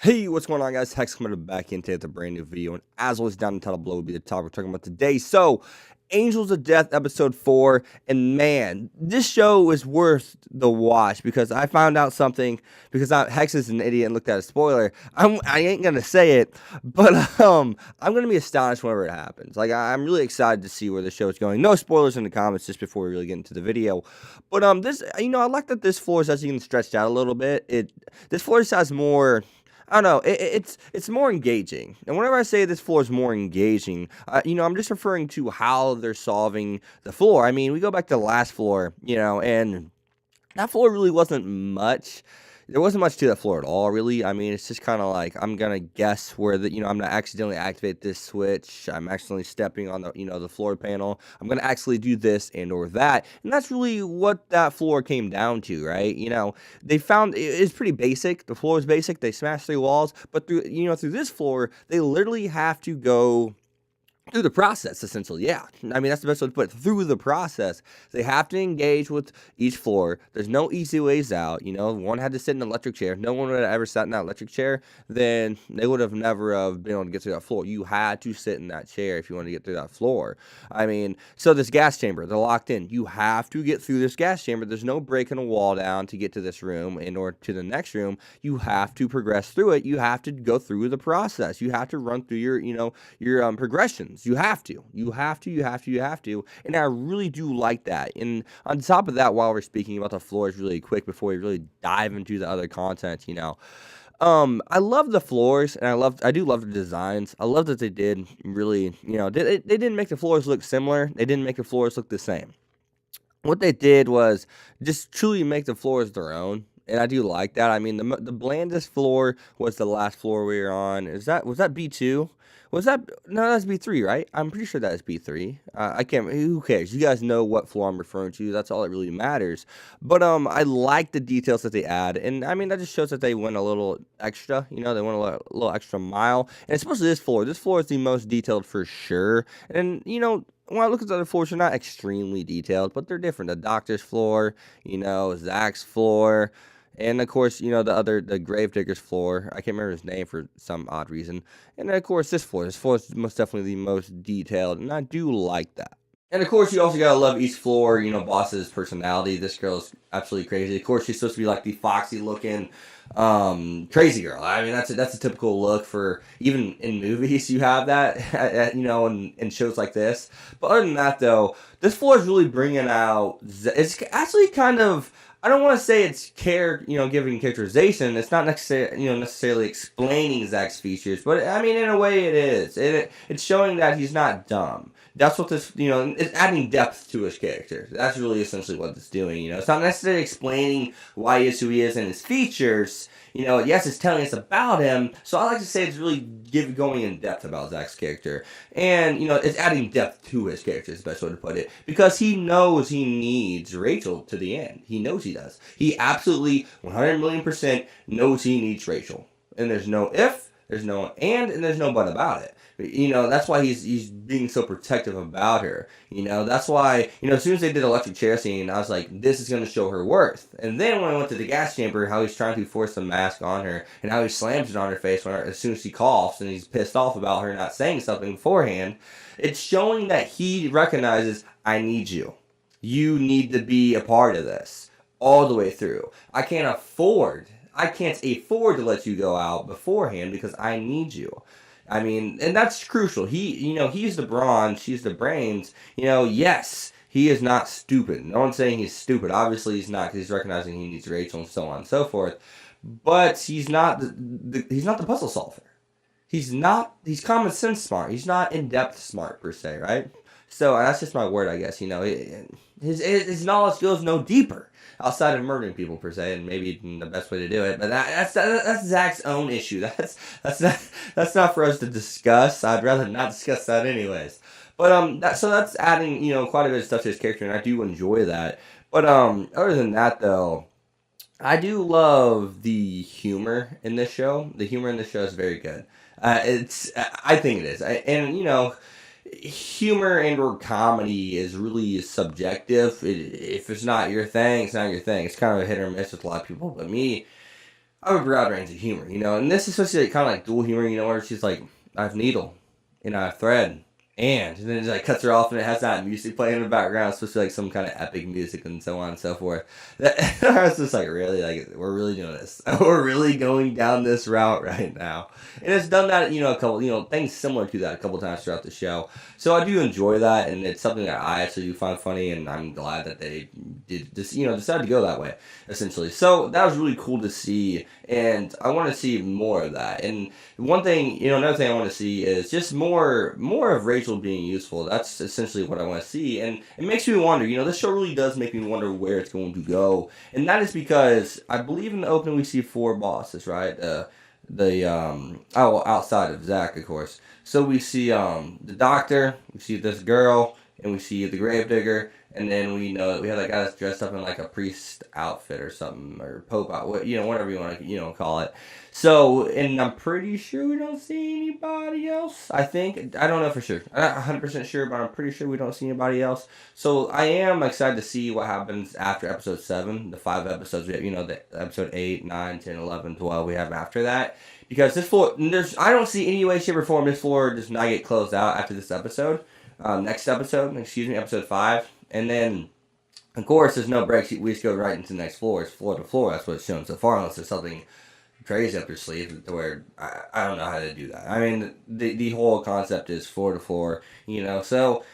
Hey, what's going on, guys? Hex coming back into a brand new video, and as always, down in the title below will be the topic we're talking about today. So, Angels of Death episode 4, and man, this show is worth the watch because I found out something. Because Hex is an idiot and looked at a spoiler. I ain't gonna say it, but I'm gonna be astonished whenever it happens. Like I'm really excited to see where the show is going. No spoilers in the comments just before we really get into the video. But this, I like that this floor is actually getting stretched out a little bit. This floor just has more. I don't know. It's more engaging, and whenever I say this floor is more engaging, I'm just referring to how they're solving the floor. I mean, we go back to the last floor, and that floor really wasn't much. There wasn't much to that floor at all, really. I mean, it's just kind of like, I'm going to guess where I'm going to accidentally activate this switch. I'm accidentally stepping on the floor panel. I'm going to actually do this and or that. And that's really what that floor came down to, right? They found it's pretty basic. The floor is basic. They smashed 3 walls. But through this floor, they literally have to go through the process, essentially. Yeah, I mean, that's the best way to put it. Through the process, they have to engage with each floor. There's no easy ways out. One had to sit in an electric chair. If no one would have ever sat in that electric chair, then they would have never have been able to get through that floor. You had to sit in that chair if you want to get through that floor. I mean, so this gas chamber, they're locked in. You have to get through this gas chamber. There's no breaking a wall down to get to this room and or to the next room. You have to progress through it. You have to go through the process. You have to run through your progressions. You have to. And I really do like that. And on top of that, while we're speaking about the floors really quick before we really dive into the other content, I love the floors, and I do love the designs. I love that they did really, they didn't make the floors look similar. They didn't make the floors look the same. What they did was just truly make the floors their own. And I do like that. I mean, the blandest floor was the last floor we were on. Was that B2? No, that's B3, right? I'm pretty sure that is B3. I can't. Who cares? You guys know what floor I'm referring to. That's all that really matters. But I like the details that they add, and I mean that just shows that they went a little extra. They went a little extra mile, and especially this floor. This floor is the most detailed for sure. And when I look at the other floors, they're not extremely detailed, but they're different. The doctor's floor, Zach's floor. And of course, the Gravedigger's floor. I can't remember his name for some odd reason. And then of course, this floor. This floor is most definitely the most detailed, and I do like that. And of course, you also gotta love each floor, Boss's personality. This girl's absolutely crazy. Of course, she's supposed to be like the foxy looking, crazy girl. I mean, that's a typical look for, even in movies, you have that, in shows like this. But other than that, though, this floor is really bringing out, it's actually kind of, I don't want to say it's giving characterization. It's not necessarily explaining Zach's features, but I mean, in a way, it is. It's showing that he's not dumb. That's what this, it's adding depth to his character. That's really essentially what it's doing. It's not necessarily explaining why he is who he is and his features. Yes, it's telling us about him. So I like to say it's really going in depth about Zach's character. And, it's adding depth to his character is the best way to put it. Because he knows he needs Rachel to the end. He knows he does. He absolutely 100 million% knows he needs Rachel. And there's no if, there's no and there's no but about it. That's why he's being so protective about her. That's why, as soon as they did the electric chair scene, I was like, this is going to show her worth. And then when I went to the gas chamber, how he's trying to force the mask on her, and how he slams it on her face as soon as she coughs, and he's pissed off about her not saying something beforehand, it's showing that he recognizes, I need you. You need to be a part of this all the way through. I can't afford to let you go out beforehand because I need you. I mean, and that's crucial. He's the brawn, she's the brains. Yes, he is not stupid. No one's saying he's stupid. Obviously, he's not, because he's recognizing he needs Rachel and so on and so forth. But he's not he's not the puzzle solver. He's common sense smart. He's not in-depth smart, per se, right? So that's just my word, I guess. His knowledge goes no deeper outside of murdering people, per se, and maybe the best way to do it. But that's Zach's own issue. That's not for us to discuss. I'd rather not discuss that, anyways. But that's adding quite a bit of stuff to his character, and I do enjoy that. But other than that, though, I do love the humor in this show. The humor in this show is very good. I think it is. Humor and or comedy is really subjective. If it's not your thing, it's not your thing. It's kind of a hit or miss with a lot of people. But me, I have a broad range of humor, and this is especially kind of like dual humor, where she's like, I have needle, I have thread, and then it like cuts her off, and it has that music playing in the background, supposed to be like some kind of epic music and so on and so forth. I was just like, really, like we're really doing this, we're really going down this route right now, and it's done that, a couple, things similar to that a couple times throughout the show. So I do enjoy that, and it's something that I actually do find funny, and I'm glad that they did just, decided to go that way, essentially. So that was really cool to see, and I want to see more of that. And one thing, another thing I want to see is just more of Rachel being useful. That's essentially what I want to see, and it makes me wonder. This show really does make me wonder where it's going to go, and that is because I believe in the opening we see 4 bosses, right? Outside of Zach, of course. So we see the doctor, we see this girl, and we see the gravedigger, and then we know that we have that guy that's dressed up in like a priest outfit or something, or pope outfit, whatever you want to call it. So, and I'm pretty sure we don't see anybody else. I think, I don't know for sure. I'm not 100% sure, but I'm pretty sure we don't see anybody else. So I am excited to see what happens after episode 7, the 5 episodes we have, the episode 8, 9, 10, 11, 12 we have after that. Because this floor, I don't see any way, shape, or form this floor does not get closed out after this episode. Episode 5. And then, of course, there's no breaks. We just go right into the next floor. It's floor to floor. That's what it's shown so far, unless there's something crazy up your sleeve to where I don't know how to do that. I mean, the whole concept is floor to floor, so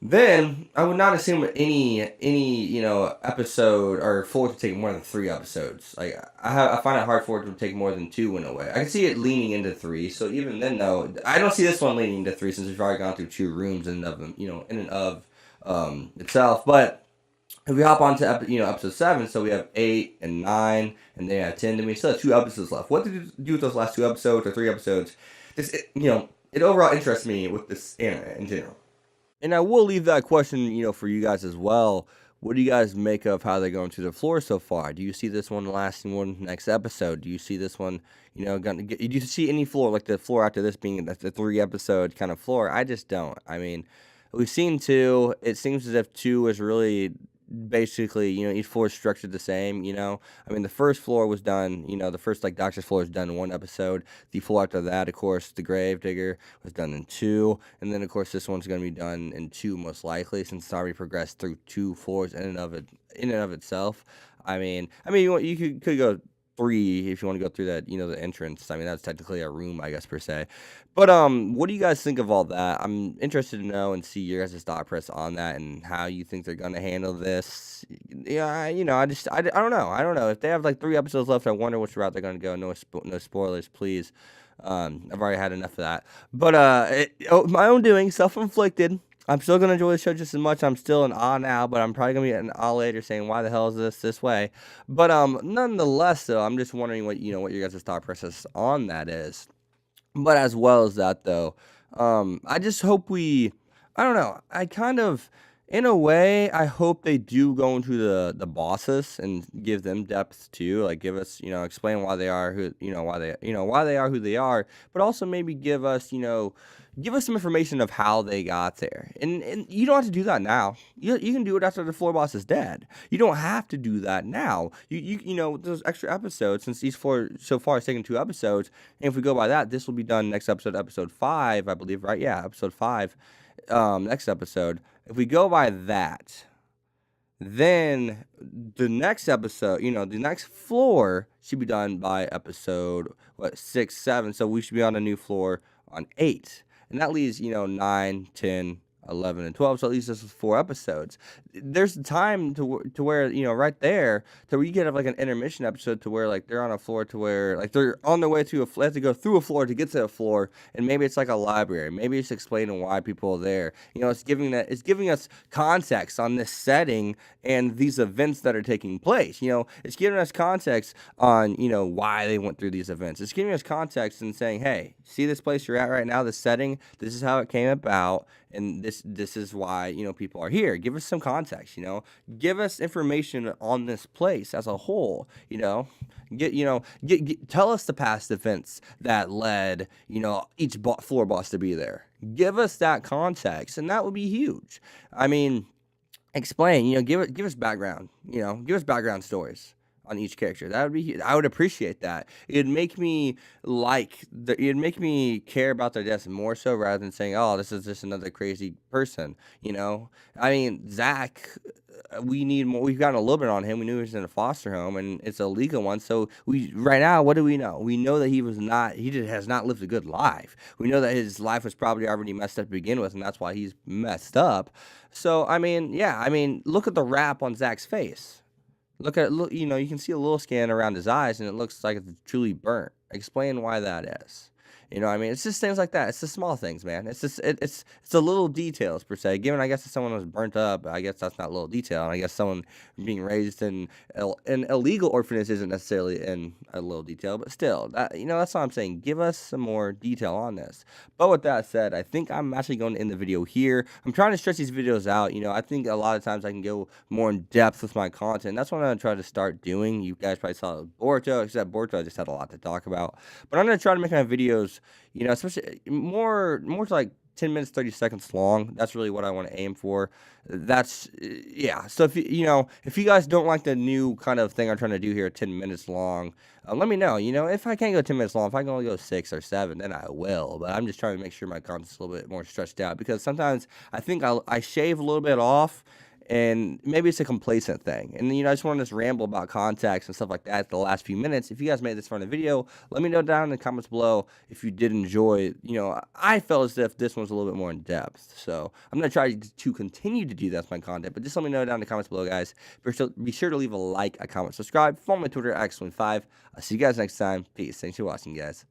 then I would not assume any episode or floor to take more than 3 episodes. Like I find it hard for it to take more than 2 in a way. I can see it leaning into 3. So even then, though, I don't see this one leaning into 3 since we've already gone through 2 rooms in and of them, in and of itself. But if we hop on to episode 7, so we have 8 and 9, and then we have 10. Then we still have 2 episodes left. What did you do with those last 2 episodes or 3 episodes? It overall interests me with this anime in general. And I will leave that question, for you guys as well. What do you guys make of how they're going to the floor so far? Do you see this one lasting one next episode? Do you see this one, do you see any floor, like the floor after this being the 3 episode kind of floor? I just don't. I mean, we've seen 2. It seems as if 2 is really basically, each floor is structured the same, I mean, the first floor was done, the first, like, doctor's floor was done in 1 episode. The floor after that, of course, the gravedigger was done in 2. And then, of course, this one's going to be done in 2 most likely, since it's already progressed through 2 floors in and of itself. I mean, you could go 3 if you want to go through that, the entrance. I mean, that's technically a room, I guess, per se. But what do you guys think of all that? I'm interested to know and see your guys' thought press on that and how you think they're gonna handle this. Yeah, I don't know. I don't know if they have like 3 episodes left. I wonder which route they're gonna go. No spoilers, please. I've already had enough of that. But my own doing, self-inflicted. I'm still gonna enjoy the show just as much. I'm still in awe now, but I'm probably gonna be in awe later, saying why the hell is this way? But nonetheless, though, I'm just wondering what what your guys' thought process on that is. But as well as that, though, I just hope I don't know, I kind of, in a way, I hope they do go into the bosses and give them depth too. Like, give us, explain why they are why they are who they are, but also maybe give us some information of how they got there. And you don't have to do that now. You can do it after the floor boss is dead. You don't have to do that now. Those extra episodes, since these 4 so far has taken 2 episodes, and if we go by that, this will be done next episode 5, I believe, right? Yeah, episode 5, next episode. If we go by that, then the next episode, the next floor should be done by episode 6, 7. So we should be on a new floor on 8. And that leaves, 9, 10, 11, and 12. So at least this is 4 episodes. There's time to where, right there, to where you get like an intermission episode to where like they're on a floor to where like they're on their way to they have to go through a floor to get to a floor, and maybe it's like a library. Maybe it's explaining why people are there. It's giving us context on this setting and these events that are taking place. It's giving us context on, why they went through these events. It's giving us context and saying, hey, see this place you're at right now, this setting, this is how it came about, and this is why, people are here. Give us some context, give us information on this place as a whole, tell us the past events that led, each floor boss to be there. Give us that context, and that would be huge. I mean, explain, give us background, give us background stories on each character. That would be I would appreciate that. It'd make me it'd make me care about their deaths more so rather than saying, "Oh, this is just another crazy person," you know? I mean, Zach, we need more. We've gotten a little bit on him. We knew he was in a foster home, and it's a legal one. So we right now, what do we know? We know that he just has not lived a good life. We know that his life was probably already messed up to begin with, and that's why he's messed up. So I mean, yeah, I mean, look at the wrap on Zach's face. Look, you can see a little scan around his eyes, and it looks like it's truly burnt. Explain why that is. I mean, it's just things like that. It's the small things, man. It's just it's the little details per se. Given, I guess, if someone was burnt up, I guess that's not little detail. And I guess someone being raised in an illegal orphanage isn't necessarily in a little detail, but still, that's what I'm saying. Give us some more detail on this. But with that said, I think I'm actually going to end the video here. I'm trying to stretch these videos out. I think a lot of times I can go more in depth with my content. That's what I'm going to try to start doing. You guys probably saw Boruto, except Boruto I just had a lot to talk about. But I'm going to try to make my videos, especially more to like 10 minutes, 30 seconds long. That's really what I want to aim for. Yeah. So if you guys don't like the new kind of thing I'm trying to do here, 10 minutes long, let me know. If I can't go 10 minutes long, if I can only go 6 or 7, then I will. But I'm just trying to make sure my content's a little bit more stretched out, because sometimes I think I shave a little bit off. And maybe it's a complacent thing. And, I just want to just ramble about contacts and stuff like that the last few minutes. If you guys made this far in the video, let me know down in the comments below if you did enjoy. I felt as if this one's a little bit more in depth. So I'm going to try to continue to do that with my content. But just let me know down in the comments below, guys. Be sure to leave a like, a comment, subscribe. Follow my Twitter, X25. I'll see you guys next time. Peace. Thanks for watching, guys.